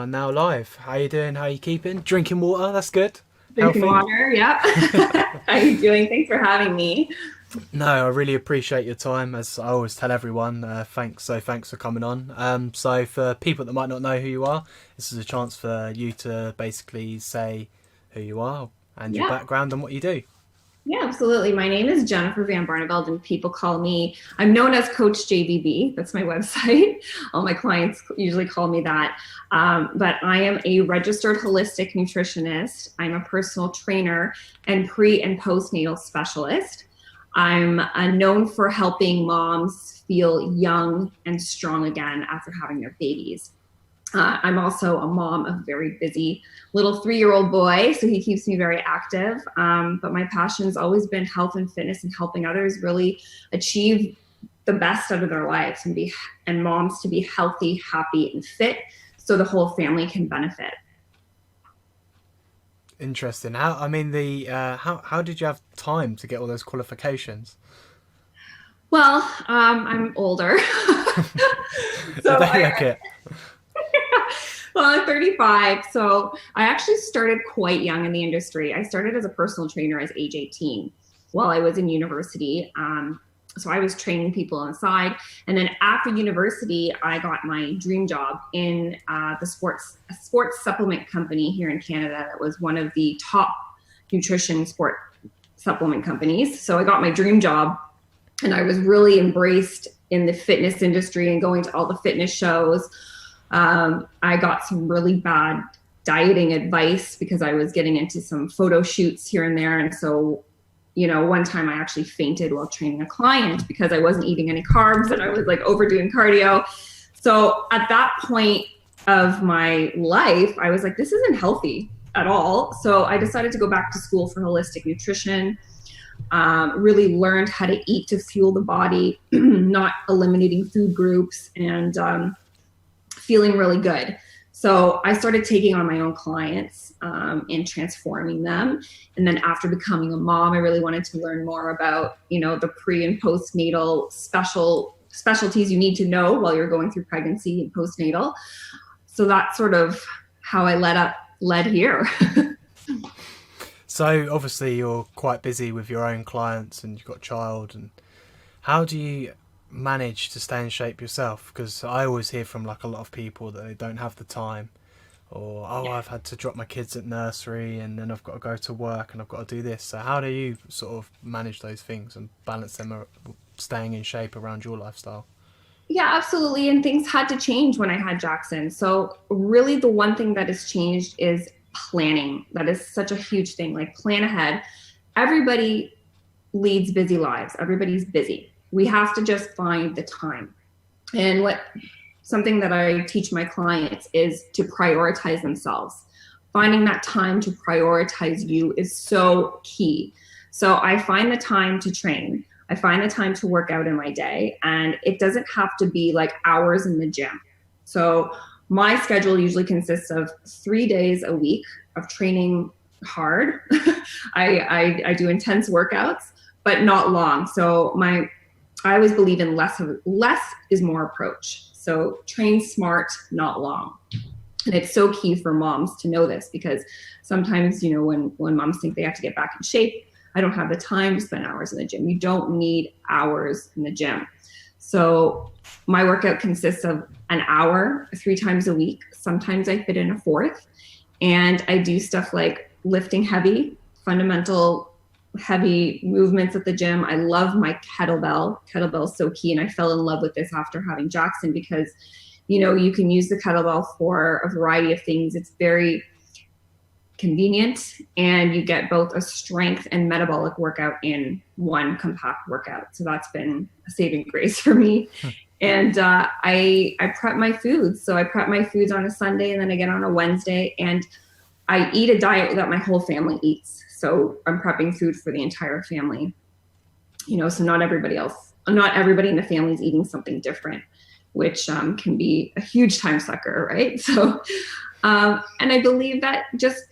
are now live. How you doing? How you keeping? Drinking water, that's good. Drinking Healthy? water, yeah. How are you doing? Thanks for having me. No, I really appreciate your time. As I always tell everyone, thanks for coming on. So for people that might not know who you are, this is a chance for you to basically say who you are and your Yeah, background and what you do. yeah, absolutely. My name is Jennifer Van Barneveld, and people call me, I'm known as Coach JVB. That's my website. All my clients usually call me that. But I am a registered holistic nutritionist. I'm a personal trainer and pre and postnatal specialist. I'm known for helping moms feel young and strong again after having their babies. I'm also a mom of a very busy little 3-year-old boy, so he keeps me very active. But my passion's always been health and fitness and helping others really achieve the best out of their lives and moms to be healthy, happy, and fit so the whole family can benefit. Interesting. How did you have time to get all those qualifications? Well, I'm older. Did so they I, look it? Well, I'm 35, so I actually started quite young in the industry. I started as a personal trainer as age 18 while I was in university. So I was training people on the side. And then after university, I got my dream job in a sports supplement company here in Canada that was one of the top nutrition sport supplement companies. So I got my dream job and I was really embraced in the fitness industry and going to all the fitness shows. I got some really bad dieting advice because I was getting into some photo shoots here and there. And so, one time I actually fainted while training a client because I wasn't eating any carbs and I was like overdoing cardio. So at that point of my life, I was like, this isn't healthy at all. So I decided to go back to school for holistic nutrition, really learned how to eat to fuel the body, not eliminating food groups, and feeling really good. So I started taking on my own clients and transforming them. And then after becoming a mom, I really wanted to learn more about, the pre and postnatal specialties you need to know while you're going through pregnancy and postnatal. So that's sort of how I led here. So obviously you're quite busy with your own clients and you've got a child. And how do you manage to stay in shape yourself? Because I always hear from like a lot of people that they don't have the time, or I've had to drop my kids at nursery and then I've got to go to work and I've got to do this. So how do you sort of manage those things and balance them staying in shape around your lifestyle? Yeah, absolutely. And things had to change when I had Jackson. So really the one thing that has changed is planning. That is such a huge thing. Like, plan ahead. Everybody leads busy lives. Everybody's busy. We have to just find the time. And something that I teach my clients is to prioritize themselves. Finding that time to prioritize you is so key. So I find the time to train. I find the time to work out in my day, and it doesn't have to be like hours in the gym. So my schedule usually consists of 3 days a week of training hard. I do intense workouts, but not long. So I always believe in less is more approach. So train smart, not long. And it's so key for moms to know this, because sometimes, when moms think they have to get back in shape, I don't have the time to spend hours in the gym. You don't need hours in the gym. So my workout consists of an hour, 3 times a week. Sometimes I fit in a fourth. And I do stuff like lifting heavy, fundamental heavy movements at the gym. I love my kettlebell. Kettlebell is so key. And I fell in love with this after having Jackson because, you can use the kettlebell for a variety of things. It's very convenient, and you get both a strength and metabolic workout in one compact workout. So that's been a saving grace for me. And I prep my foods. So I prep my foods on a Sunday and then again on a Wednesday. And I eat a diet that my whole family eats. So I'm prepping food for the entire family. So not everybody in the family is eating something different, which can be a huge time sucker, right? So, and I believe that just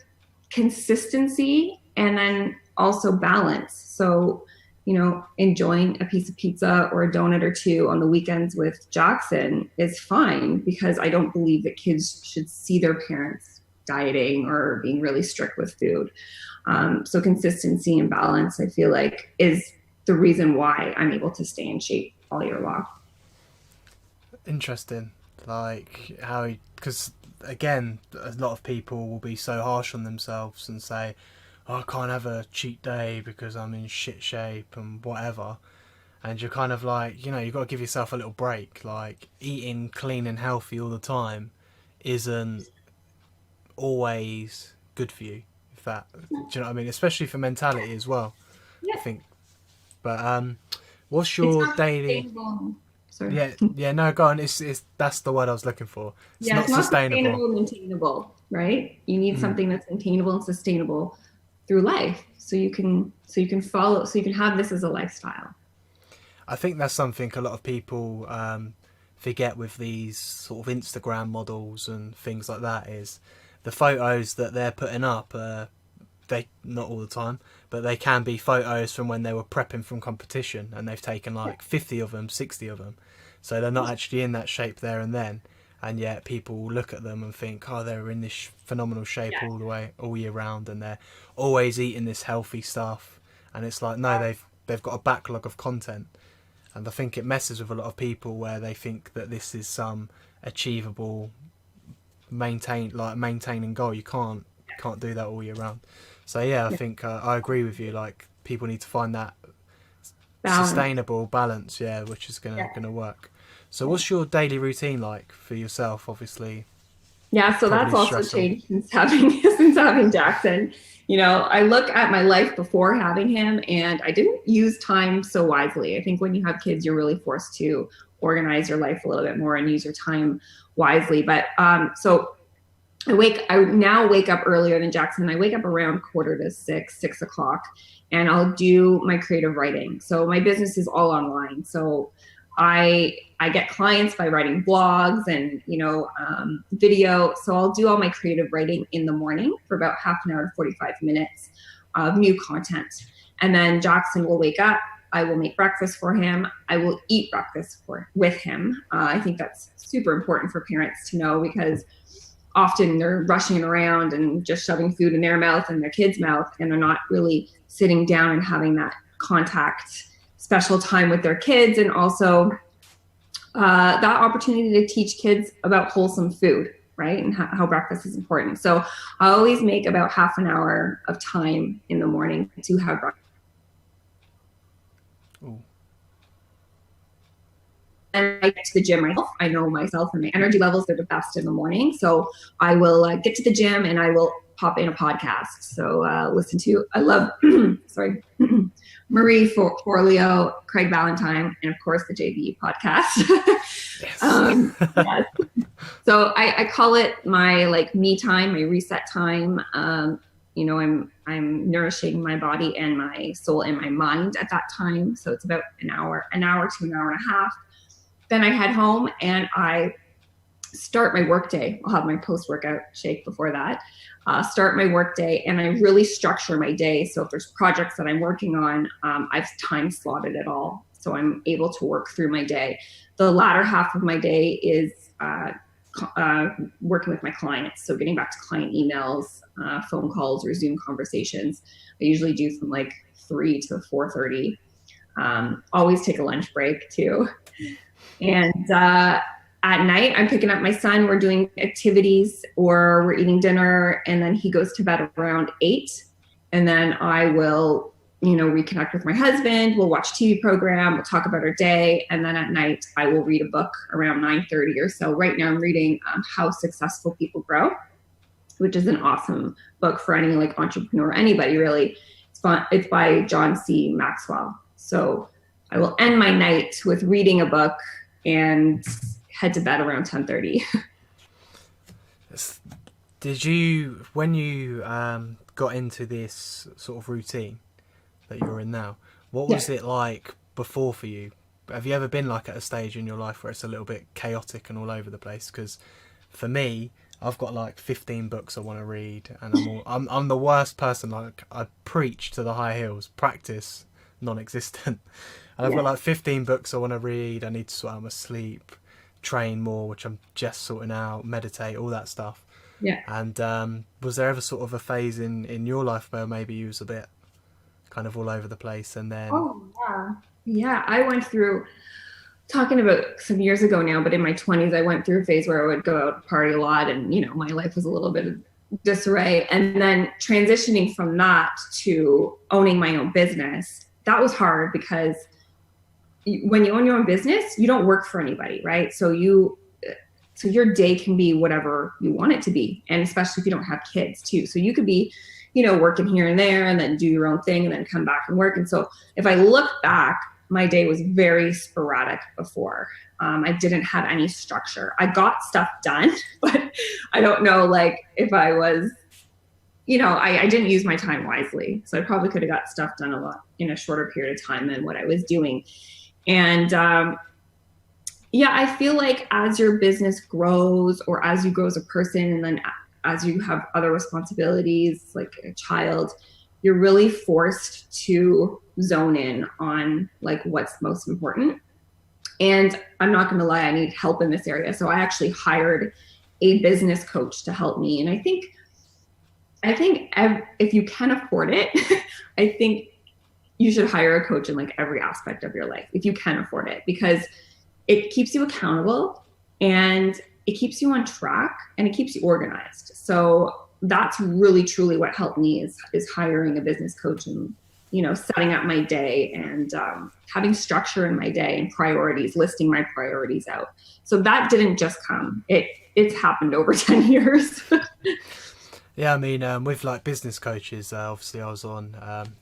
consistency and then also balance. So enjoying a piece of pizza or a donut or two on the weekends with Jackson is fine, because I don't believe that kids should see their parents dieting or being really strict with food. So consistency and balance, I feel like, is the reason why I'm able to stay in shape all year long. Interesting. Like how, because again, a lot of people will be so harsh on themselves and say, oh, I can't have a cheat day because I'm in shit shape and whatever. And you're kind of like, you've got to give yourself a little break. Like, eating clean and healthy all the time isn't always good for you. If that, do you know what I mean? Especially for mentality as well, I Yeah. think. But what's It's your not daily? sustainable. Sorry. Yeah, no, go on. It's that's the word I was looking for. It's Yeah, not it's not sustainable. sustainable and maintainable, right? You need Mm. something that's maintainable and sustainable through life, so you can follow, so you can have this as a lifestyle. I think that's something a lot of people forget with these sort of Instagram models and things like that, is the photos that they're putting up. They, not all the time, but they can be photos from when they were prepping from competition, and they've taken like 50 of them, 60 of them. So they're not actually in that shape there and then, and yet people will look at them and think, oh, they're in this phenomenal shape Yeah. all the way, all year round, and they're always eating this healthy stuff. And it's like, no, they've got a backlog of content. And I think it messes with a lot of people where they think that this is some achievable maintaining goal. You can't do that all year round. So yeah, I think I agree with you. Like, people need to find that Balance. sustainable balance, yeah, which is Yeah. gonna work. So what's your daily routine like for yourself? Obviously, Yeah, so that's probably also stressful. changed since having since having Jackson. I look at my life before having him, and I didn't use time so wisely. I think when you have kids, you're really forced to organize your life a little bit more and use your time wisely. But so I now wake up earlier than Jackson. I wake up around 5:45, 6 o'clock, and I'll do my creative writing. So my business is all online. So I get clients by writing blogs and video. So I'll do all my creative writing in the morning for about half an hour to 45 minutes of new content, and then Jackson will wake up. I will make breakfast for him. I will eat breakfast with him. I think that's super important for parents to know, because often they're rushing around and just shoving food in their mouth and their kid's mouth, and they're not really sitting down and having that contact, special time with their kids, and also that opportunity to teach kids about wholesome food, right? And how breakfast is important. So I always make about half an hour of time in the morning to have breakfast. Ooh. And I get to the gym myself. I know myself and my energy levels are the best in the morning. So I will get to the gym and I will pop in a podcast. So I love, sorry, Marie Forleo, Craig Valentine, and of course the JV podcast. Yes. Yes. So I call it my me time, my reset time. I'm nourishing my body and my soul and my mind at that time. So it's about an hour to an hour and a half. Then I head home and I start my workday. I'll have my post-workout shake before that. Start my workday, and I really structure my day. So if there's projects that I'm working on, I've time slotted it all, so I'm able to work through my day. The latter half of my day is working with my clients. So getting back to client emails, phone calls, or Zoom conversations. I usually do from 3 to 4:30. Always take a lunch break too. And at night, I'm picking up my son. We're doing activities or we're eating dinner, and then he goes to bed around 8. And then I will, reconnect with my husband. We'll watch TV program. We'll talk about our day. And then at night, I will read a book around 9:30 or so. Right now, I'm reading How Successful People Grow, which is an awesome book for any entrepreneur, anybody really. It's by John C. Maxwell. So I will end my night with reading a book and head to bed around 10:30. Did you, when you got into this sort of routine that you're in now, what was it like before for you? Have you ever been at a stage in your life where it's a little bit chaotic and all over the place? Because for me, I've got 15 books I want to read, and I'm the worst person. I preach to the high hills, practice non-existent. And I've got like 15 books I want to read. I need to sort out my sleep, train more, which I'm just sorting out, meditate, all that stuff. Yeah. And was there ever sort of a phase in your life where maybe you was a bit kind of all over the place, and then... Oh, yeah. Yeah, I went through, talking about some years ago now, but in my 20s, I went through a phase where I would go out and party a lot, and, you know, my life was a little bit of disarray. And then transitioning from that to owning my own business, that was hard because when you own your own business, you don't work for anybody, right? So your day can be whatever you want it to be. And especially if you don't have kids too. So you could be, you know, working here and there and then do your own thing and then come back and work. And so if I look back, my day was very sporadic before. I didn't have any structure. I got stuff done, but I don't know, like, if I was, you know, I didn't use my time wisely. So I probably could have got stuff done a lot in a shorter period of time than what I was doing. And yeah, I feel like as your business grows, or as you grow as a person, and then as you have other responsibilities like a child, you're really forced to zone in on like what's most important. And I'm not going to lie, I need help in this area. So I actually hired a business coach to help me. And I think if you can afford it, I think you should hire a coach in like every aspect of your life, if you can afford it, because it keeps you accountable and it keeps you on track and it keeps you organized. So that's really truly what helped me is hiring a business coach and, you know, setting up my day and having structure in my day and priorities, listing my priorities out. So that didn't just come. It's happened over 10 years. Yeah, I mean, with like business coaches, obviously I was on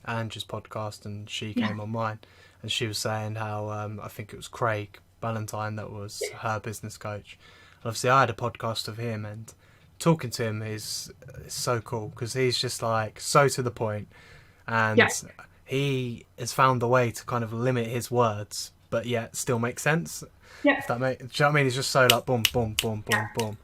Angie's podcast and she came on mine, and she was saying how I think it was Craig Ballantyne that was her business coach. And obviously I had a podcast of him, and talking to him is so cool because he's just like so to the point, and he has found a way to kind of limit his words but yet still make sense. If that makes, do you know what I mean? He's just so like boom, boom, boom, boom, boom,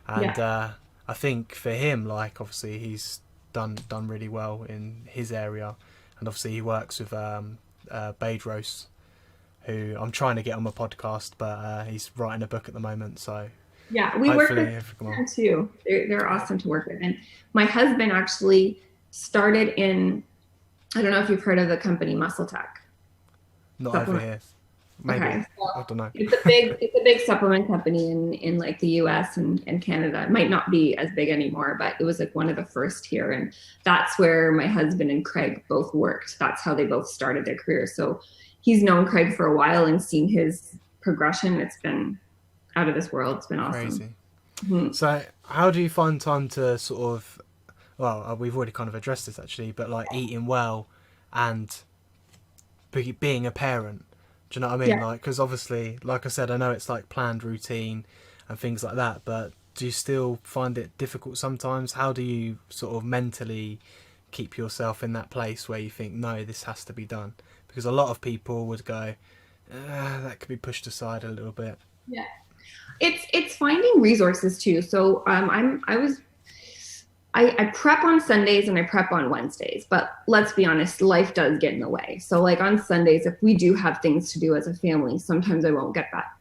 and I think for him, like obviously he's done really well in his area, and obviously he works with Bedros, who I'm trying to get on my podcast, but he's writing a book at the moment, so yeah, we work with them too. They're awesome to work with. And my husband actually started in, I don't know if you've heard of the company Muscle Tech. Not over here. Maybe. Okay, so I don't know. It's a big supplement company in like the US and Canada. It might not be as big anymore, but it was like one of the first here. And that's where my husband and Craig both worked. That's how they both started their careers. So he's known Craig for a while and seen his progression. It's been out of this world. It's been awesome. Crazy. Mm-hmm. So how do you find time to sort of, well, we've already kind of addressed this actually, but like eating well and being a parent? Do you know what I mean? Yeah. Like, because obviously, like I said, I know it's like planned routine and things like that, but do you still find it difficult sometimes? How do you sort of mentally keep yourself in that place where you think, no, this has to be done? Because a lot of people would go, that could be pushed aside a little bit. Yeah, it's finding resources too. So I prep on Sundays and I prep on Wednesdays, but let's be honest, life does get in the way. So like on Sundays, if we do have things to do as a family, sometimes I won't get that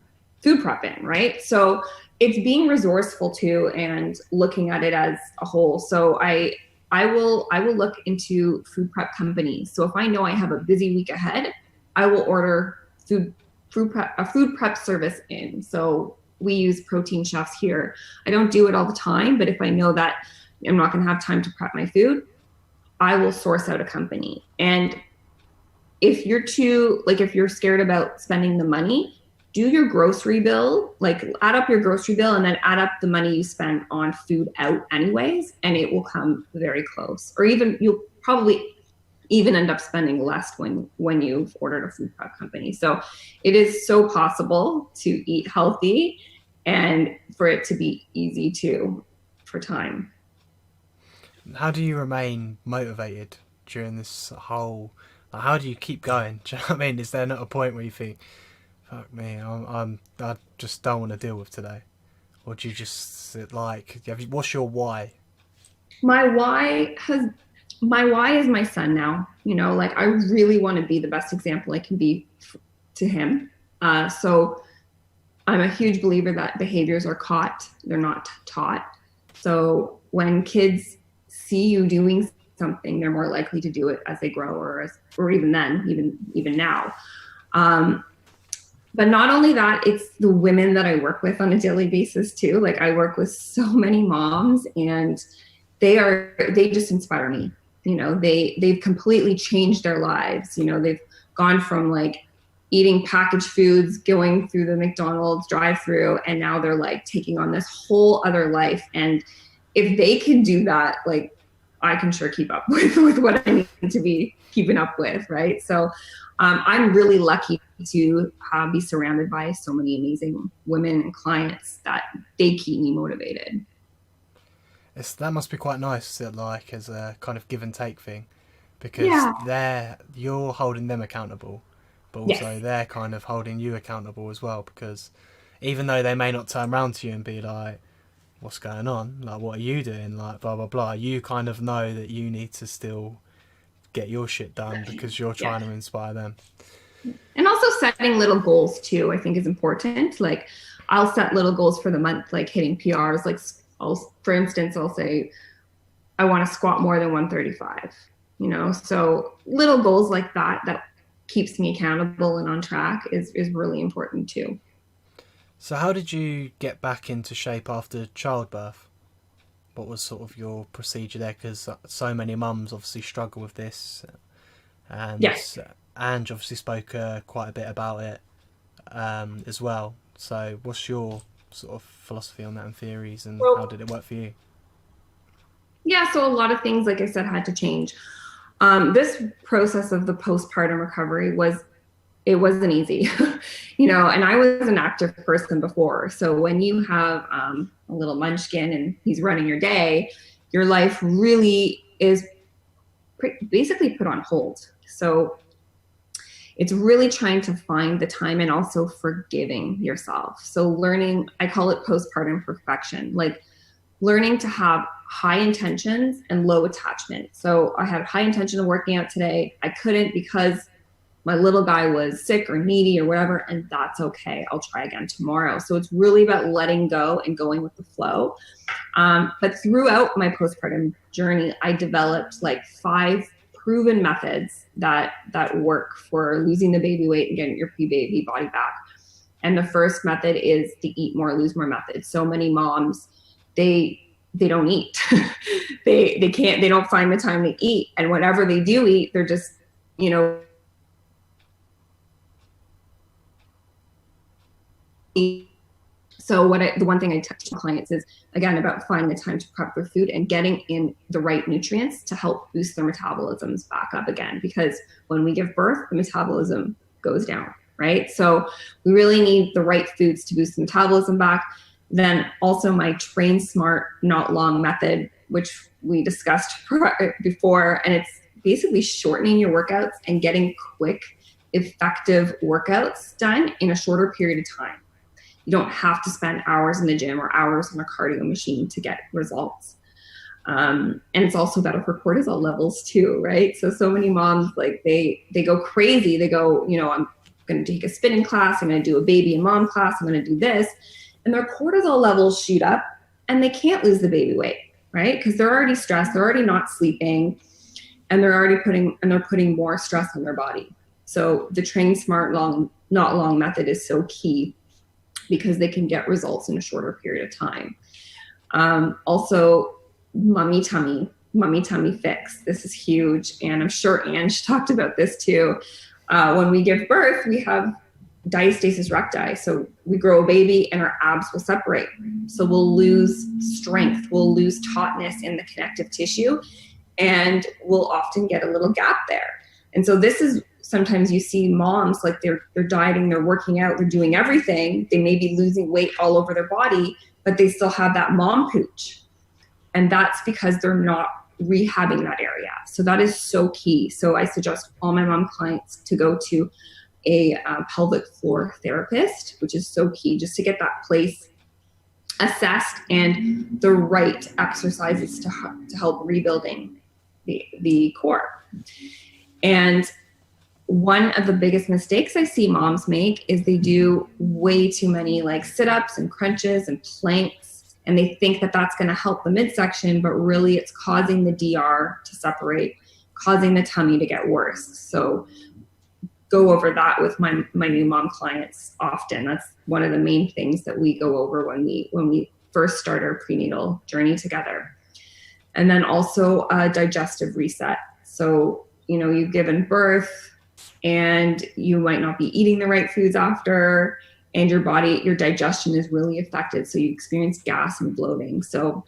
food prep in, right? So it's being resourceful too and looking at it as a whole. So I will look into food prep companies. So if I know I have a busy week ahead, I will order a food prep service in. So we use Protein Chefs here. I don't do it all the time, but if I know that I'm not going to have time to prep my food, I will source out a company. And if you're scared about spending the money, do your grocery bill, like add up your grocery bill and then add up the money you spend on food out anyways, and it will come very close. Or even you'll probably even end up spending less when you've ordered a food prep company. So it is so possible to eat healthy and for it to be easy too for time. How do you remain motivated during this whole, like, how do you keep going? Do you know what I mean? Is there not a point where you think, fuck me, I just don't want to deal with today? Or do you just like, what's your why? My why has my why is my son now. Like I really want to be the best example I can be to him. So I'm a huge believer that behaviors are caught, they're not taught. So when kids see you doing something, they're more likely to do it as they grow, or even then, even now. But not only that, it's the women that I work with on a daily basis too. Like I work with so many moms, and they just inspire me. They've completely changed their lives. They've gone from like eating packaged foods, going through the McDonald's drive-through, and now they're like taking on this whole other life. And if they can do that, like I can sure keep up with what I need to be keeping up with, right? So I'm really lucky to be surrounded by so many amazing women and clients that they keep me motivated. That must be quite nice, like as a kind of give and take thing, because you're holding them accountable, but also they're kind of holding you accountable as well, because even though they may not turn around to you and be like, what's going on, like what are you doing, like blah blah blah, you kind of know that you need to still get your shit done because you're trying to inspire them. And also setting little goals too, I think is important. Like I'll set little goals for the month, like hitting PRs. Like for instance, I'll say I want to squat more than 135, so little goals like that keeps me accountable and on track is really important too. So how did you get back into shape after childbirth? What was sort of your procedure there? Because so many mums obviously struggle with this, and Ange obviously spoke quite a bit about it as well. So what's your sort of philosophy on that and theories, and how did it work for you? Yeah, so a lot of things, like I said, had to change. This process of the postpartum recovery wasn't easy, and I was an active person before. So when you have a little munchkin and he's running your day, your life really is basically put on hold. So it's really trying to find the time and also forgiving yourself. So learning, I call it postpartum perfection, like learning to have high intentions and low attachment. So I had high intention of working out today. I couldn't because my little guy was sick or needy or whatever, and that's okay. I'll try again tomorrow. So it's really about letting go and going with the flow. But throughout my postpartum journey, I developed like 5 proven methods that work for losing the baby weight and getting your pre-baby body back. And the first method is the eat more, lose more method. So many moms, they don't eat. they don't find the time to eat. And whenever they do eat, they're just, So the one thing I teach clients is, again, about finding the time to prep their food and getting in the right nutrients to help boost their metabolisms back up again. Because when we give birth, the metabolism goes down, right? So we really need the right foods to boost the metabolism back. Then also my train smart, not long method, which we discussed before. And it's basically shortening your workouts and getting quick, effective workouts done in a shorter period of time. You don't have to spend hours in the gym or hours on a cardio machine to get results. And it's also better for cortisol levels too, right? So many moms, like they go crazy. They go, I'm going to take a spinning class. I'm going to do a baby and mom class. I'm going to do this. And their cortisol levels shoot up and they can't lose the baby weight, right? Because they're already stressed. They're already not sleeping, and they're already putting more stress on their body. So the train smart, not long method is so key, because they can get results in a shorter period of time. Also, mummy tummy fix. This is huge. And I'm sure Ange talked about this too. When we give birth, we have diastasis recti. So we grow a baby and our abs will separate. So we'll lose strength. We'll lose tautness in the connective tissue, and we'll often get a little gap there. And so this is, sometimes you see moms, like they're dieting, they're working out, they're doing everything. They may be losing weight all over their body, but they still have that mom pooch. And that's because they're not rehabbing that area. So that is so key. So I suggest all my mom clients to go to a pelvic floor therapist, which is so key, just to get that place assessed and the right exercises to help rebuilding the core. And one of the biggest mistakes I see moms make is they do way too many like sit-ups and crunches and planks, and they think that that's going to help the midsection, but really it's causing the DR to separate, causing the tummy to get worse. So go over that with my new mom clients often. That's one of the main things that we go over when we first start our prenatal journey together. And then also a digestive reset. So, you've given birth and you might not be eating the right foods after, and your digestion is really affected. So you experience gas and bloating. So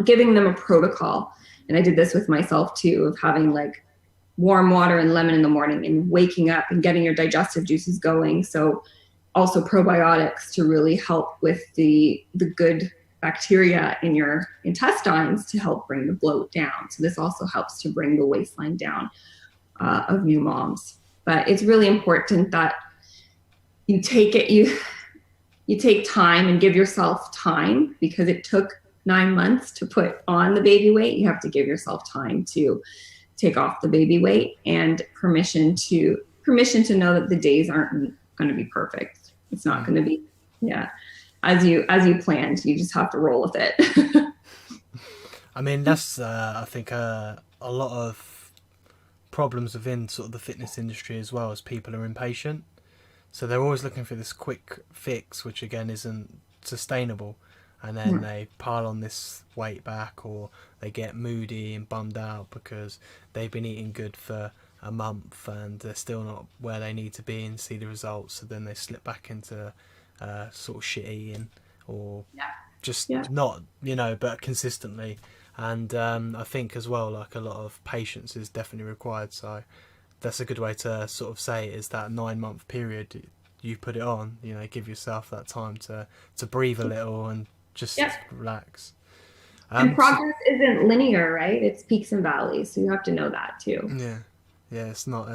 giving them a protocol, and I did this with myself too, of having like warm water and lemon in the morning and waking up and getting your digestive juices going. So also probiotics to really help with the good bacteria in your intestines to help bring the bloat down. So this also helps to bring the waistline down of new moms. But it's really important that you take time and give yourself time, because it took 9 months to put on the baby weight. You have to give yourself time to take off the baby weight, and permission to know that the days aren't going to be perfect. It's not going to be, as you planned. You just have to roll with it. I mean, that's I think a lot of problems within sort of the fitness industry as well, as people are impatient. So they're always looking for this quick fix, which again isn't sustainable. And then they pile on this weight back, or they get moody and bummed out because they've been eating good for a month and they're still not where they need to be and see the results. So then they slip back into sort of shit eating, or not, but consistently. And I think as well, like, a lot of patience is definitely required. So that's a good way to sort of say it, is that 9 month period you put it on, give yourself that time to breathe a little and just relax. And progress isn't linear, right? It's peaks and valleys. So you have to know that too. Yeah, it's not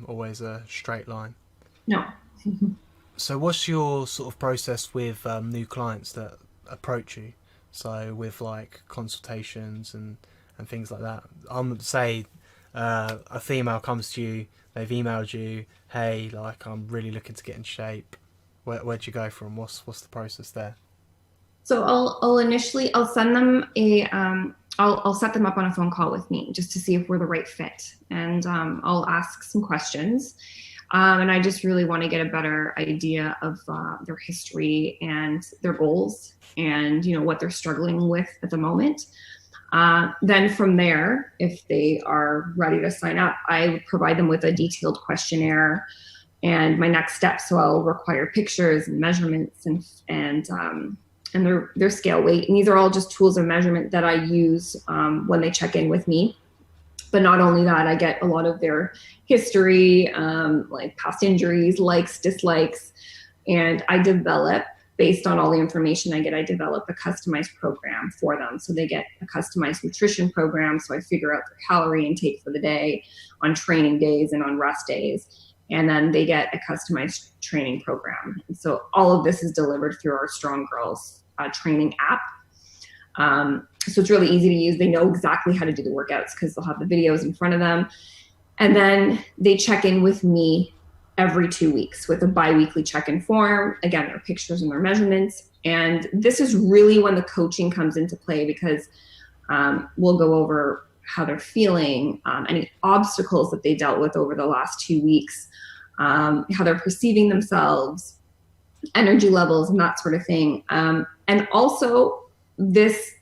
always a straight line. No. So what's your sort of process with new clients that approach you? So with like consultations and things like that. Say a female comes to you, they've emailed you, hey, like, I'm really looking to get in shape. Where'd you go from? What's the process there? So I'll send them I'll set them up on a phone call with me just to see if we're the right fit. And I'll ask some questions. And I just really want to get a better idea of their history and their goals, and what they're struggling with at the moment. Then from there, if they are ready to sign up, I provide them with a detailed questionnaire and my next steps. So I'll require pictures and measurements and their scale weight. And these are all just tools of measurement that I use when they check in with me. But not only that, I get a lot of their history, like past injuries, likes, dislikes, and I develop, based on all the information I get, I develop a customized program for them. So they get a customized nutrition program. So I figure out their calorie intake for the day on training days and on rest days. And then they get a customized training program. And so all of this is delivered through our Strong Girls training app. So it's really easy to use. They know exactly how to do the workouts because they'll have the videos in front of them. And then they check in with me every 2 weeks with a bi-weekly check-in form. Again, their pictures and their measurements. And this is really when the coaching comes into play, because we'll go over how they're feeling, any obstacles that they dealt with over the last 2 weeks, how they're perceiving themselves, energy levels, and that sort of thing. And also this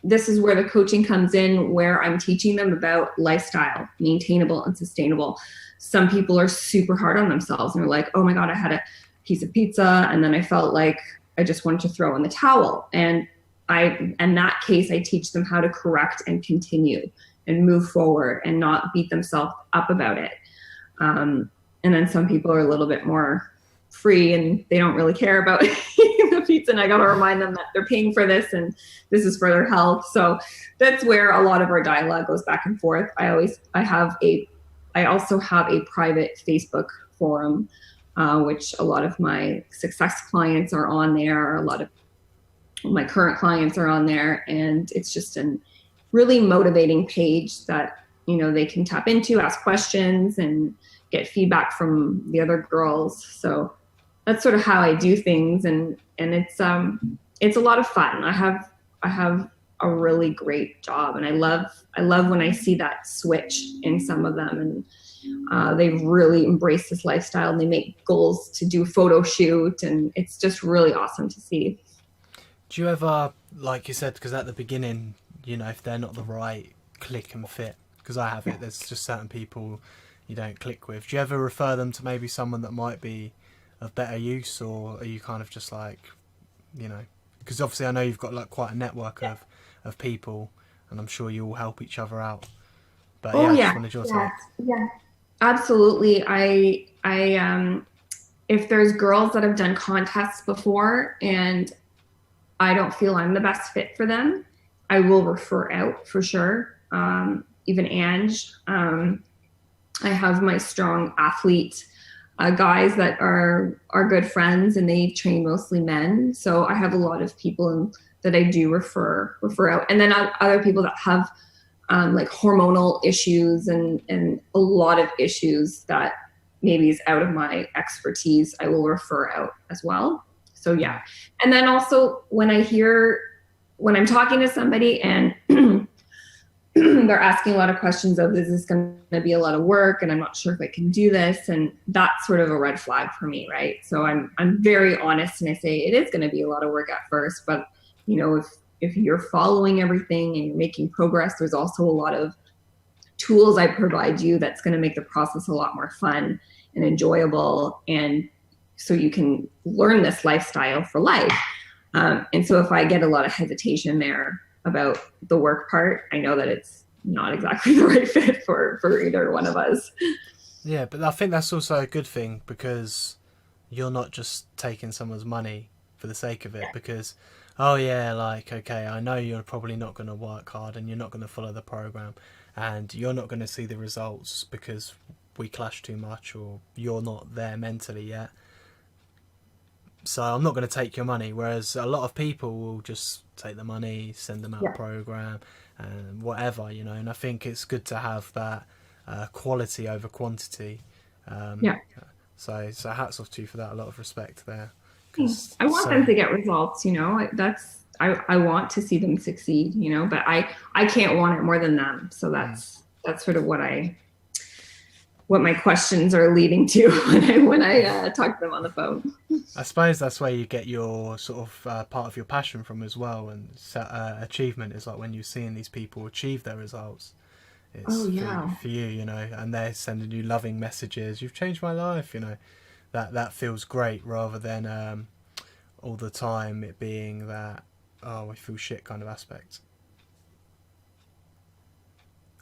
is where the coaching comes in, where I'm teaching them about lifestyle, maintainable and sustainable. Some people are super hard on themselves and they're like, oh my God, I had a piece of pizza and then I felt like I just wanted to throw in the towel. And in that case, I teach them how to correct and continue and move forward and not beat themselves up about it. And then some people are a little bit more free and they don't really care about eating the pizza, and I got to remind them that they're paying for this and this is for their health. So that's where a lot of our dialogue goes back and forth. I also have a private Facebook forum, which a lot of my success clients are on there. A lot of my current clients are on there, and it's just an really motivating page that, you know, they can tap into, ask questions, and get feedback from the other girls. So that's sort of how I do things, and it's a lot of fun. I have a really great job, and I love when I see that switch in some of them, and they've really embraced this lifestyle, and they make goals to do a photo shoot, and it's just really awesome to see. Do you ever, like you said, because at the beginning, you know, if they're not the right click and fit, because I have it, there's just certain people you don't click with. Do you ever refer them to maybe someone that might be of better use, or are you kind of just like, you know, because obviously I know you've got like quite a network of people, and I'm sure you all help each other out. But I just wanted your take. Yeah, absolutely. I if there's girls that have done contests before and I don't feel I'm the best fit for them, I will refer out for sure. Even Ange, I have my strong athlete guys that are good friends, and they train mostly men. So I have a lot of people that I do refer out, and then other people that have like hormonal issues and a lot of issues that maybe is out of my expertise, I will refer out as well. So yeah. And then also when I'm talking to somebody and they're asking a lot of questions of, is this going to be a lot of work? And I'm not sure if I can do this. And that's sort of a red flag for me, right? So I'm very honest, and I say it is going to be a lot of work at first, but you know, if you're following everything and you're making progress, there's also a lot of tools I provide you that's going to make the process a lot more fun and enjoyable. And so you can learn this lifestyle for life. And so if I get a lot of hesitation there about the work part, I know that it's not exactly the right fit for either one of us. Yeah, but I think that's also a good thing, because you're not just taking someone's money for the sake of it, because, oh yeah, like, okay, I know you're probably not going to work hard and you're not going to follow the program and you're not going to see the results because we clash too much or you're not there mentally yet. So I'm not going to take your money. Whereas a lot of people will just take the money, send them out a program and whatever, you know. And I think it's good to have that quality over quantity. So hats off to you for that. A lot of respect there. I want them to get results, you know. I want to see them succeed, you know, but I can't want it more than them. So that's sort of what my questions are leading to when I talk to them on the phone. I suppose that's where you get your sort of part of your passion from as well, and achievement is like when you're seeing these people achieve their results. It's for you, you know, and they're sending you loving messages. You've changed my life, you know. That feels great, rather than all the time it being that, oh, I feel shit kind of aspect.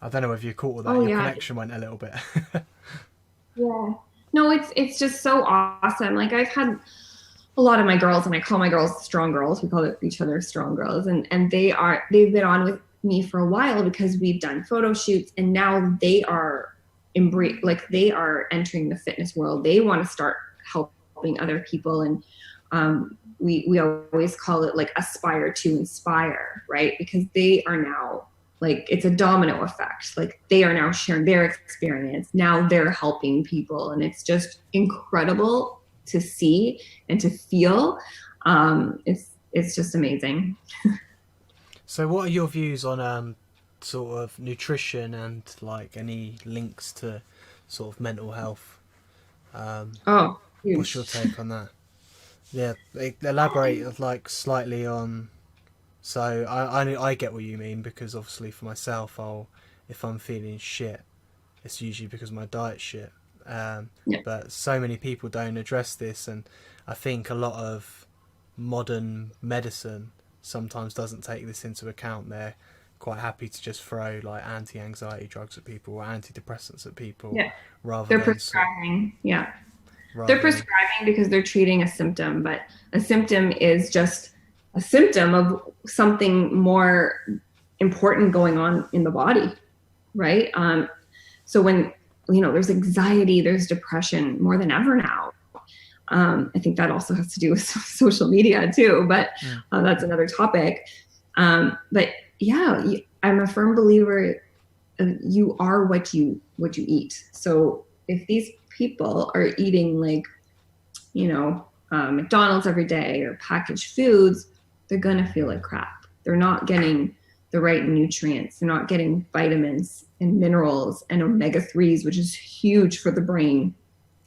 I don't know if you caught all that. Your connection went a little bit. Yeah. No, it's just so awesome. Like, I've had a lot of my girls, and I call my girls strong girls. We call each other strong girls. And they've been on with me for a while because we've done photo shoots, and now they are they are entering the fitness world. They want to start helping other people. And we always call it like aspire to inspire, right? Because they are now, like, it's a domino effect. Like, they are now sharing their experience. Now they're helping people. And it's just incredible to see and to feel. It's just amazing. So what are your views on sort of nutrition and like any links to sort of mental health? What's your take on that? Yeah, elaborate like slightly on. So I get what you mean, because obviously for myself, if I'm feeling shit, it's usually because my diet's shit. But so many people don't address this, and I think a lot of modern medicine sometimes doesn't take this into account. They're quite happy to just throw like anti-anxiety drugs at people or antidepressants at people. Rather they're than prescribing. They're prescribing because they're treating a symptom, but a symptom is just a symptom of something more important going on in the body, right? So when, you know, there's anxiety, there's depression more than ever now. I think that also has to do with social media too, but that's another topic. But yeah, I'm a firm believer you are what you eat. So if these people are eating like, McDonald's every day or packaged foods, they're gonna feel like crap. They're not getting the right nutrients. They're not getting vitamins and minerals and omega-3s, which is huge for the brain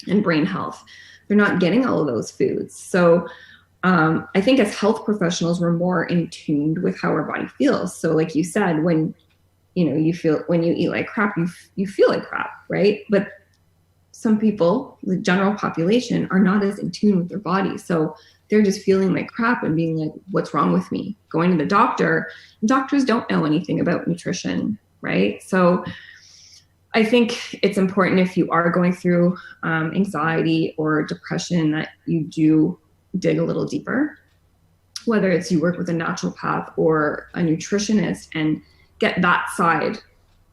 and brain health. They're not getting all of those foods. So I think as health professionals, we're more in tune with how our body feels. So like you said, when you eat like crap, you feel like crap, right? But some people, the general population, are not as in tune with their body. So they're just feeling like crap and being like, what's wrong with me? Going to the doctor, doctors don't know anything about nutrition, right? So I think it's important, if you are going through anxiety or depression, that you do dig a little deeper, whether it's you work with a naturopath or a nutritionist, and get that side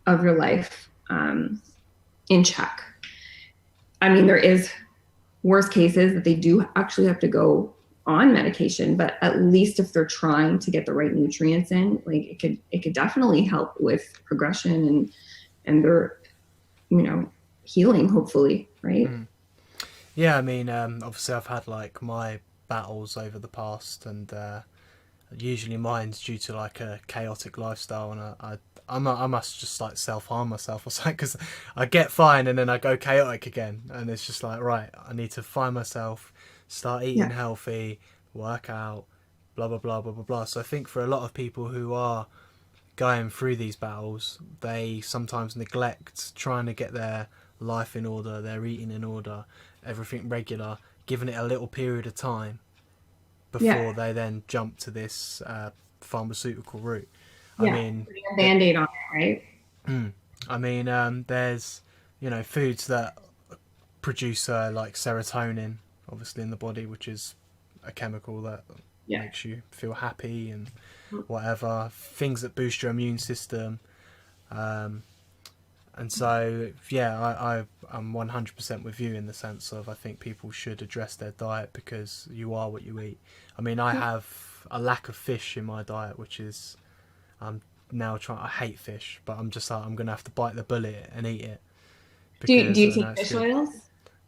of your life in check. I mean, there is worst cases that they do actually have to go on medication, but at least if they're trying to get the right nutrients in, like it could definitely help with progression and their, healing, hopefully, right? Yeah, I mean, obviously I've had like my battles over the past, and usually mine's due to like a chaotic lifestyle, and I must just like self-harm myself or something, because I get fine and then I go chaotic again, and it's just like, right, I need to find myself, start eating healthy, work out, blah blah blah blah blah blah. So I think for a lot of people who are going through these battles, they sometimes neglect trying to get their life in order, their eating in order, everything regular, giving it a little period of time before they then jump to this pharmaceutical route. I mean, putting a Band-Aid on it, right? I mean, there's foods that produce like serotonin, obviously in the body, which is a chemical that makes you feel happy and whatever. Things that boost your immune system, and so I'm 100% with you in the sense of, I think people should address their diet, because you are what you eat. I mean, I have a lack of fish in my diet, which is, I'm now I hate fish, but I'm just like, I'm gonna have to bite the bullet and eat it. Do you take fish oils?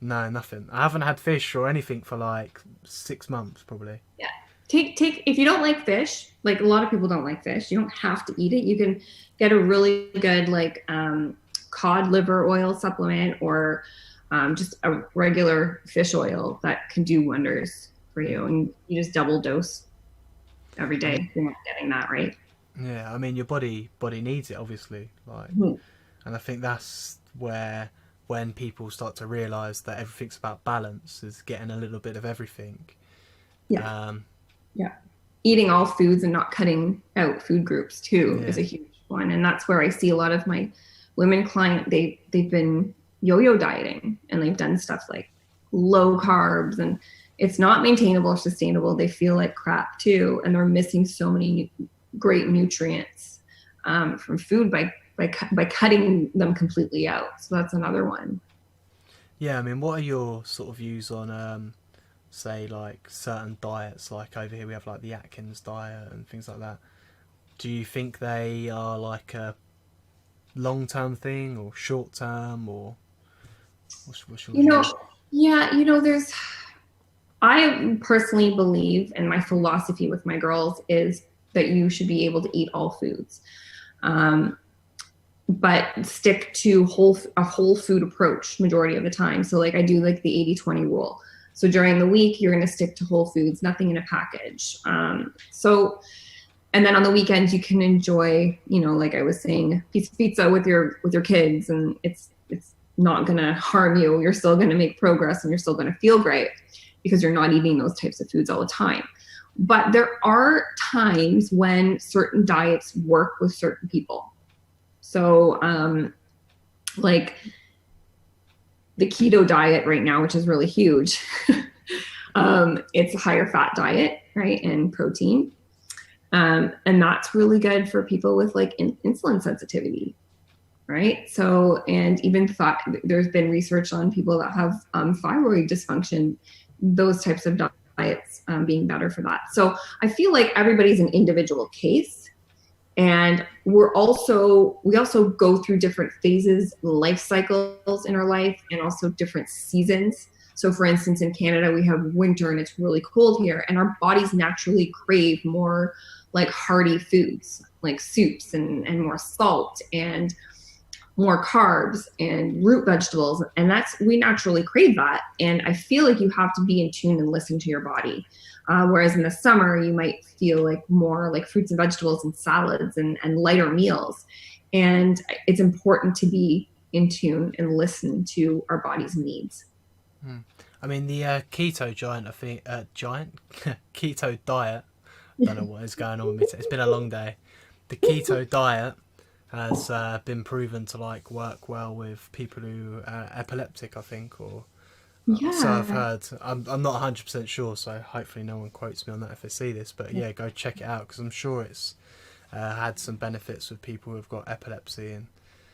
No, nothing. I haven't had fish or anything for like 6 months probably. Yeah. Take if you don't like fish, like a lot of people don't like fish, you don't have to eat it. You can get a really good like cod liver oil supplement, or just a regular fish oil that can do wonders for you, and you just double dose every day if you're not getting that right. Yeah, I mean, your body needs it, obviously, like, and I think that's where, when people start to realise that everything's about balance, is getting a little bit of everything. Eating all foods and not cutting out food groups too is a huge one, and that's where I see a lot of my women client, they've been yo-yo dieting, and they've done stuff like low carbs, and it's not maintainable or sustainable. They feel like crap too, and they're missing so many great nutrients from food by cutting them completely out. So that's another one. Yeah, I mean, what are your sort of views on say like certain diets? Like over here we have like the Atkins diet and things like that. Do you think they are like a long-term thing or short-term, or what's your there's, I personally believe, and my philosophy with my girls is that you should be able to eat all foods, but stick to a whole food approach majority of the time. So like I do like the 80-20 rule. So during the week, you're going to stick to whole foods, nothing in a package. And then on the weekends, you can enjoy, like I was saying, piece of pizza with your kids, and it's not going to harm you. You're still going to make progress, and you're still going to feel great because you're not eating those types of foods all the time. But there are times when certain diets work with certain people. So like the keto diet right now, which is really huge, it's a higher fat diet, right, and protein. And that's really good for people with like insulin sensitivity, right? So, and even there's been research on people that have thyroid dysfunction, those types of diets being better for that. So I feel like everybody's an individual case. And we also go through different phases, life cycles in our life, and also different seasons. So for instance, in Canada, we have winter and it's really cold here, and our bodies naturally crave more like hearty foods, like soups and more salt and more carbs and root vegetables. And we naturally crave that. And I feel like you have to be in tune and listen to your body. Whereas in the summer, you might feel like more like fruits and vegetables and salads and lighter meals. And it's important to be in tune and listen to our body's needs. I mean, the keto giant, I think, keto diet, I don't know what is going on with me. It's been a long day. The keto diet has been proven to like work well with people who are epileptic, I think, or so I've heard. I'm not 100% sure, so hopefully no one quotes me on that if they see this. But yeah, go check it out because I'm sure it's had some benefits with people who've got epilepsy,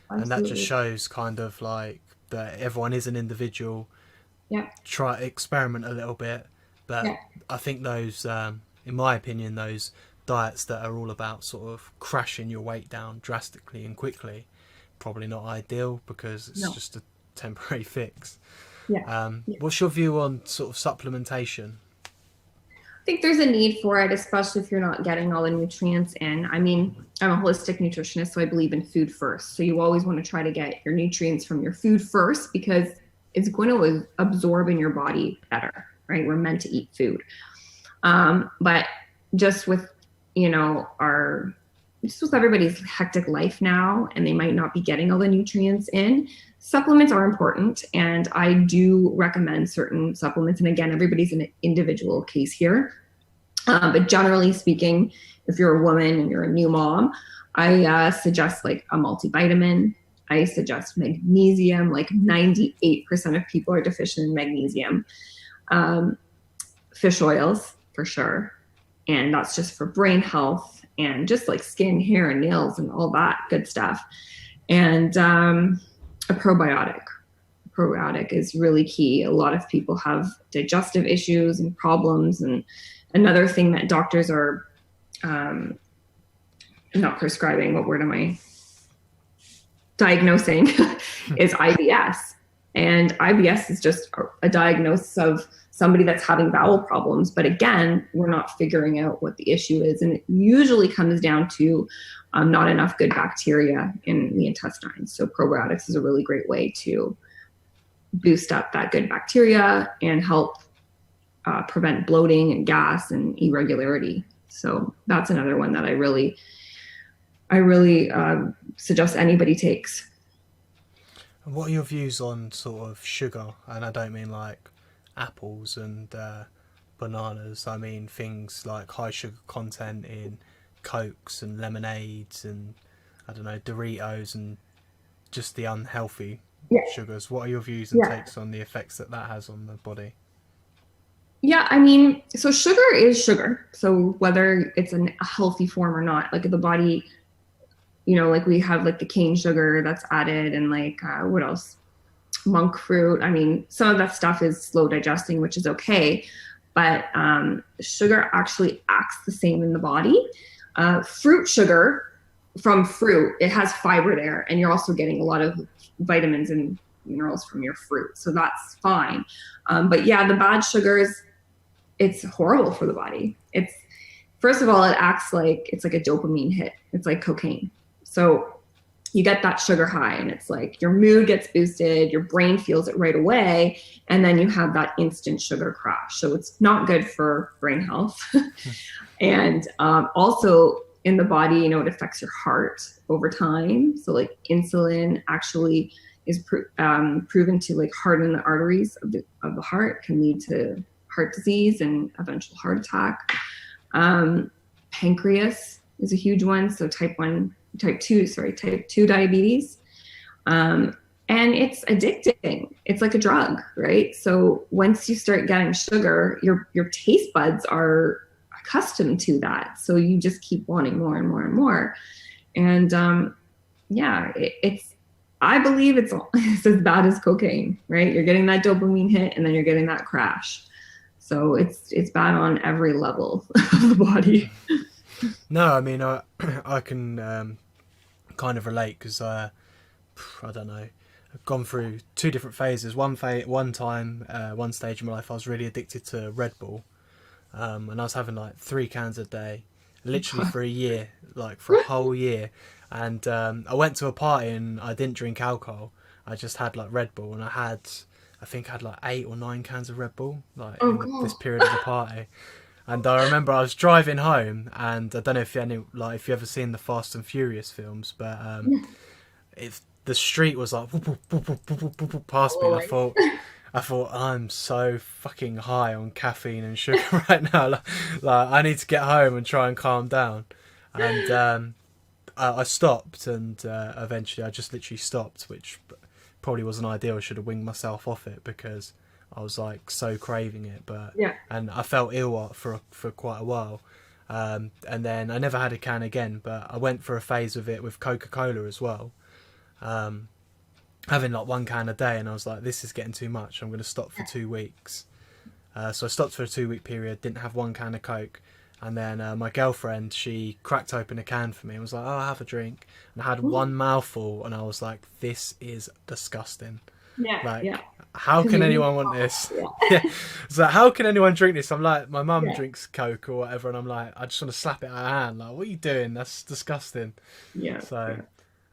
and that just shows kind of like that everyone is an individual. Yeah. Try experiment a little bit, but I think those, in my opinion, those diets that are all about sort of crashing your weight down drastically and quickly, probably not ideal because it's just a temporary fix. What's your view on sort of supplementation? I think there's a need for it, especially if you're not getting all the nutrients in. I mean, I'm a holistic nutritionist, so I believe in food first. So you always want to try to get your nutrients from your food first because it's going to absorb in your body better, right? We're meant to eat food. But just with, just with everybody's hectic life now, and they might not be getting all the nutrients in, supplements are important. And I do recommend certain supplements. And again, everybody's an individual case here. But generally speaking, if you're a woman and you're a new mom, I suggest like a multivitamin. I suggest magnesium. Like 98% of people are deficient in magnesium. Fish oils for sure. And that's just for brain health and just like skin, hair, and nails and all that good stuff. And a probiotic. A probiotic is really key. A lot of people have digestive issues and problems. And another thing that doctors are not prescribing, what word am I? Diagnosing is IBS. And IBS is just a diagnosis of somebody that's having bowel problems. But again, we're not figuring out what the issue is. And it usually comes down to not enough good bacteria in the intestines. So probiotics is a really great way to boost up that good bacteria and help prevent bloating and gas and irregularity. So that's another one that I really suggest anybody takes. And what are your views on sort of sugar? And I don't mean like apples and bananas. I mean things like high sugar content in Cokes and lemonades and I don't know, Doritos and just the unhealthy sugars. What are your views and takes on the effects that has on the body? Yeah, I mean, so sugar is sugar. So whether it's a healthy form or not, like the body, like we have like the cane sugar that's added and like what else? Monk fruit. I mean, some of that stuff is slow digesting, which is okay. But sugar actually acts the same in the body. Fruit sugar from fruit, it has fiber there. And you're also getting a lot of vitamins and minerals from your fruit. So that's fine. But yeah, the bad sugars, it's horrible for the body. First of all, it acts like, it's like a dopamine hit. It's like cocaine. So you get that sugar high and it's like your mood gets boosted, your brain feels it right away, and then you have that instant sugar crash. So it's not good for brain health. And also in the body, it affects your heart over time. So like insulin actually is proven to like harden the arteries of the heart, can lead to heart disease and eventual heart attack. Pancreas is a huge one. So type 2 diabetes. And it's addicting. It's like a drug, right? So once you start getting sugar, your taste buds are accustomed to that. So you just keep wanting more and more and more. And I believe it's as bad as cocaine, right? You're getting that dopamine hit and then you're getting that crash. So it's bad on every level of the body. No, I mean, I can kind of relate because I don't know. I've gone through two different phases. One time, one stage in my life, I was really addicted to Red Bull, and I was having like 3 cans a day, literally for a year, like for a whole year. And I went to a party and I didn't drink alcohol. I just had like Red Bull, and I think I had like 8 or 9 cans of Red Bull, like Oh, in this God. period of the party. And I remember I was driving home, and I don't know if you ever seen the Fast and Furious films, but if the street was like whoop, whoop, whoop, whoop, whoop, whoop, whoop, past me, and Lord. I thought I'm so fucking high on caffeine and sugar right now. Like I need to get home and try and calm down. And I stopped, and eventually I just literally stopped, which probably wasn't ideal. I should have winged myself off it because I was like so craving it. But Yeah. and I felt ill for quite a while. And then I never had a can again, but I went for a phase of it with Coca-Cola as well, having like 1 can a day, and I was like, this is getting too much. I'm going to stop for 2 weeks. So I stopped for a 2 week period, didn't have 1 can of Coke. And then my girlfriend, she cracked open a can for me and was like, oh, I'll have a drink. And I had one mouthful, and I was like, this is disgusting. Yeah. Like, Yeah. how can anyone want this? Yeah. So how can anyone drink this? I'm like, my mum Yeah. drinks Coke or whatever, and I'm like, I just want to slap it out of her hand. Like, what are you doing? That's disgusting. Yeah. So, Yeah.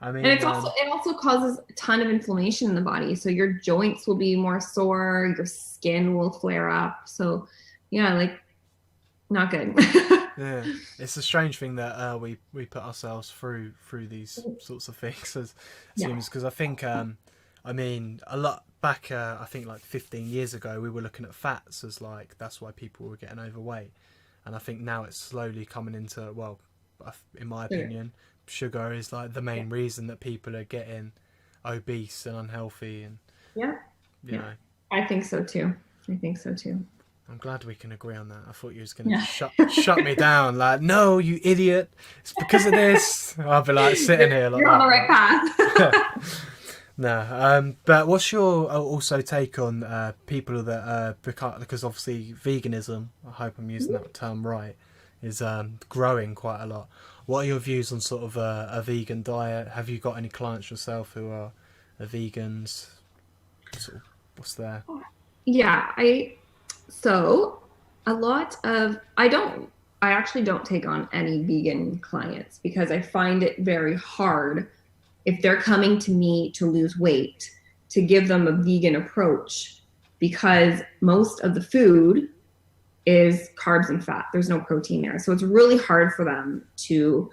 I And mean, it also causes a ton of inflammation in the body. So your joints will be more sore, your skin will flare up. So yeah, like not good. yeah, it's a strange thing that we put ourselves through these sorts of things. As Yeah. seems because I think I mean a lot back I think like 15 years ago we were looking at fats as like that's why people were getting overweight, and I think now it's slowly coming into well, in my Sure. opinion, sugar is like the Yeah. main reason that people are getting obese and unhealthy, and Yeah. you Yeah. know. I think so too. I think so too. I'm glad we can agree on that. I thought you was gonna Yeah. shut me down. Like, no, you idiot! It's because of this. I'll be like sitting here like You're on the right that. path. No, but what's your also take on people that because obviously veganism, I hope I'm using that term right, is growing quite a lot. What are your views on sort of a vegan diet? Have you got any clients yourself who are vegans? Sort of, what's there? Yeah, so a lot of I actually don't take on any vegan clients because I find it very hard if they're coming to me to lose weight to give them a vegan approach because most of the food is carbs and fat. There's no protein there. So it's really hard for them to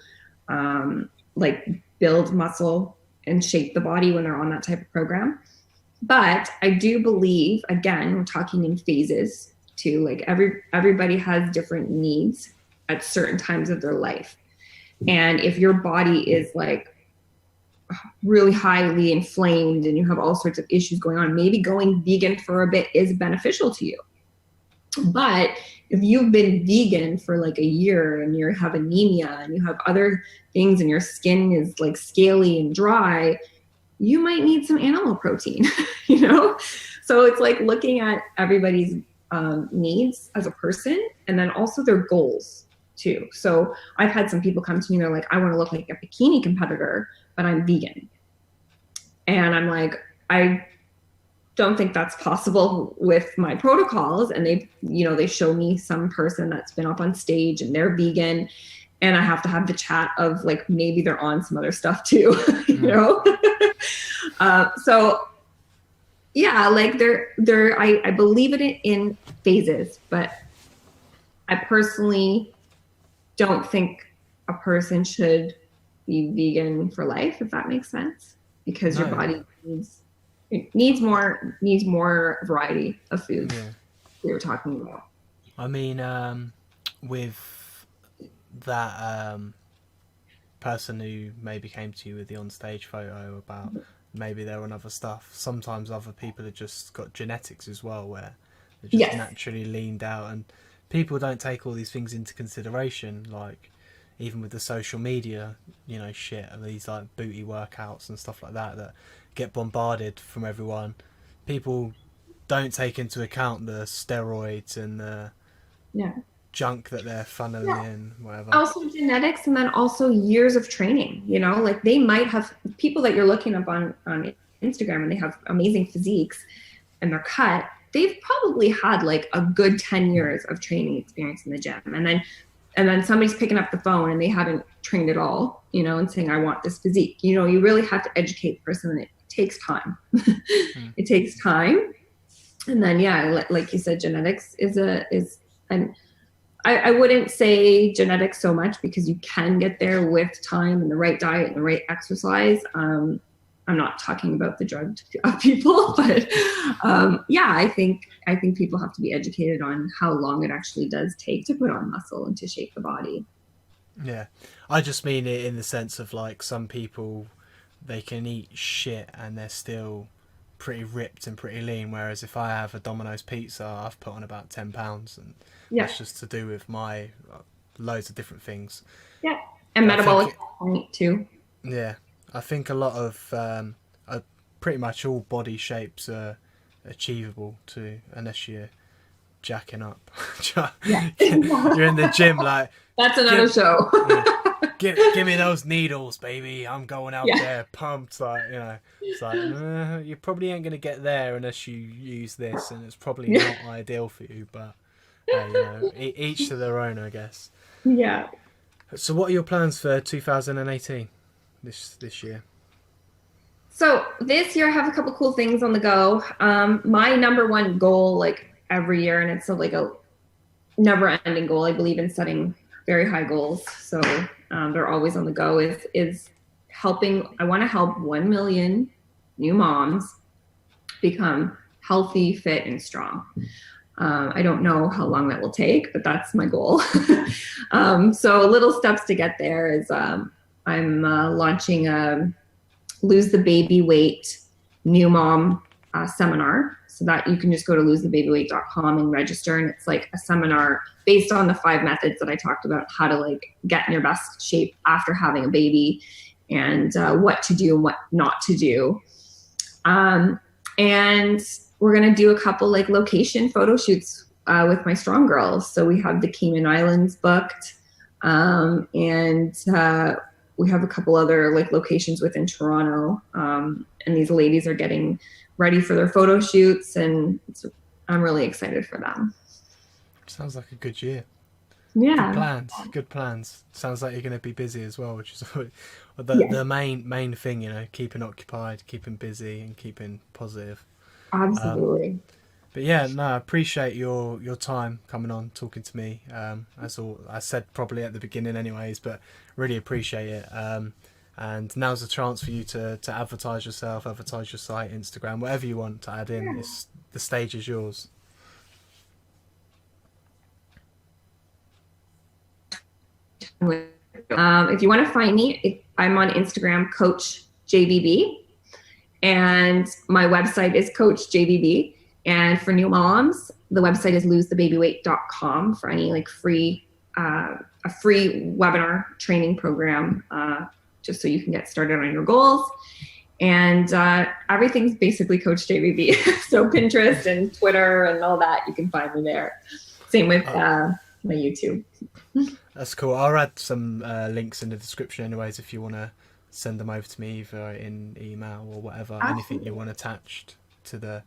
like build muscle and shape the body when they're on that type of program. But I do believe, again, we're talking in phases too. Like everybody has different needs at certain times of their life. And if your body is like really highly inflamed and you have all sorts of issues going on, maybe going vegan for a bit is beneficial to you. But if you've been vegan for like a year and you have anemia and you have other things and your skin is like scaly and dry, you might need some animal protein, you know? So it's like looking at everybody's needs as a person and then also their goals too. So I've had some people come to me and they're like, I want to look like a bikini competitor, but I'm vegan. And I'm like, I don't think that's possible with my protocols. And they show me some person that's been up on stage and they're vegan. And I have to have the chat of like, maybe they're on some other stuff too, you know? So yeah, like I believe in it in phases, but I personally don't think a person should be vegan for life, if that makes sense, because your body needs more variety of foods. Yeah. We were talking about. I mean, with that person who maybe came to you with the on-stage photo about maybe they're on other stuff. Sometimes other people have just got genetics as well, where they're just naturally leaned out, and people don't take all these things into consideration. Like even with the social media, shit of these like booty workouts and stuff like that get bombarded from everyone. People don't take into account the steroids and the junk that they're funneling in, whatever. Also genetics, and then also years of training. You know, like they might have people that you're looking up on Instagram, and they have amazing physiques, and they're cut. They've probably had like a good 10 years of training experience in the gym, and then somebody's picking up the phone and they haven't trained at all, you know, and saying, I want this physique. You know, you really have to educate the person, and it takes time. It takes time. And then, yeah, like you said, genetics and I wouldn't say genetics so much, because you can get there with time and the right diet and the right exercise. I'm not talking about the drugged people, but yeah, I think people have to be educated on how long it actually does take to put on muscle and to shape the body. Yeah, I just mean it in the sense of like some people, they can eat shit and they're still pretty ripped and pretty lean, whereas if I have a Domino's pizza, I've put on about 10 pounds, and that's just to do with my loads of different things. Yeah, and metabolic point too. Yeah, I think a lot of pretty much all body shapes are achievable too, unless you're jacking up. You're in the gym like, that's another show. Give me those needles, baby. I'm going out there pumped. Like, you know, it's like you probably ain't gonna get there unless you use this, and it's probably not ideal for you. But you know, each to their own, I guess. Yeah. So, what are your plans for 2018? This year? So this year I have a couple cool things on the go. My number one goal, like every year, and it's like a never-ending goal. I believe in setting very high goals, so they're always on the go. Is helping. I want to help 1 million new moms become healthy, fit, and strong. I don't know how long that will take, but that's my goal. So little steps to get there is I'm launching a Lose the Baby Weight New Mom seminar, so that you can just go to losethebabyweight.com and register, and it's like a seminar based on the 5 methods that I talked about, how to like get in your best shape after having a baby, and what to do and what not to do. And we're gonna do a couple like location photo shoots with my Strong Girls. So we have the Cayman Islands booked, and we have a couple other like locations within Toronto, and these ladies are getting ready for their photo shoots, and I'm really excited for them. Sounds like a good year. Yeah. Good plans. Sounds like you're going to be busy as well, which is the main thing, you know, keeping occupied, keeping busy, and keeping positive. Absolutely. But yeah, no, I appreciate your time coming on, talking to me. As I said probably at the beginning anyways, but really appreciate it. And now's a chance for you to advertise yourself, advertise your site, Instagram, whatever you want to add in. The stage is yours. If you want to find me, I'm on Instagram, Coach JVB, and my website is Coach JVB. And for new moms, the website is losethebabyweight.com for any like a free webinar training program, just so you can get started on your goals. And everything's basically Coach JVB. So Pinterest and Twitter and all that, you can find me there. Same with my YouTube. That's cool. I'll add some links in the description anyways, if you want to send them over to me either in email or whatever. Absolutely. Anything you want attached to the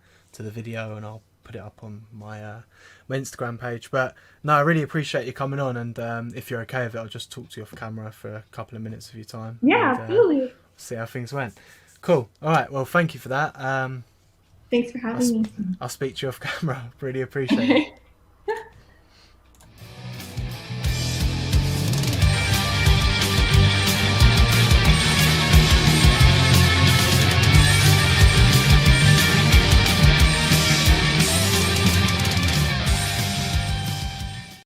video, and I'll put it up on my Instagram page. But no, I really appreciate you coming on, and if you're okay with it, I'll just talk to you off camera for a couple of minutes of your time. Yeah, and, absolutely. See how things went. Cool. All right, well, thank you for that. Thanks for having me. I'll speak to you off camera. Really appreciate it.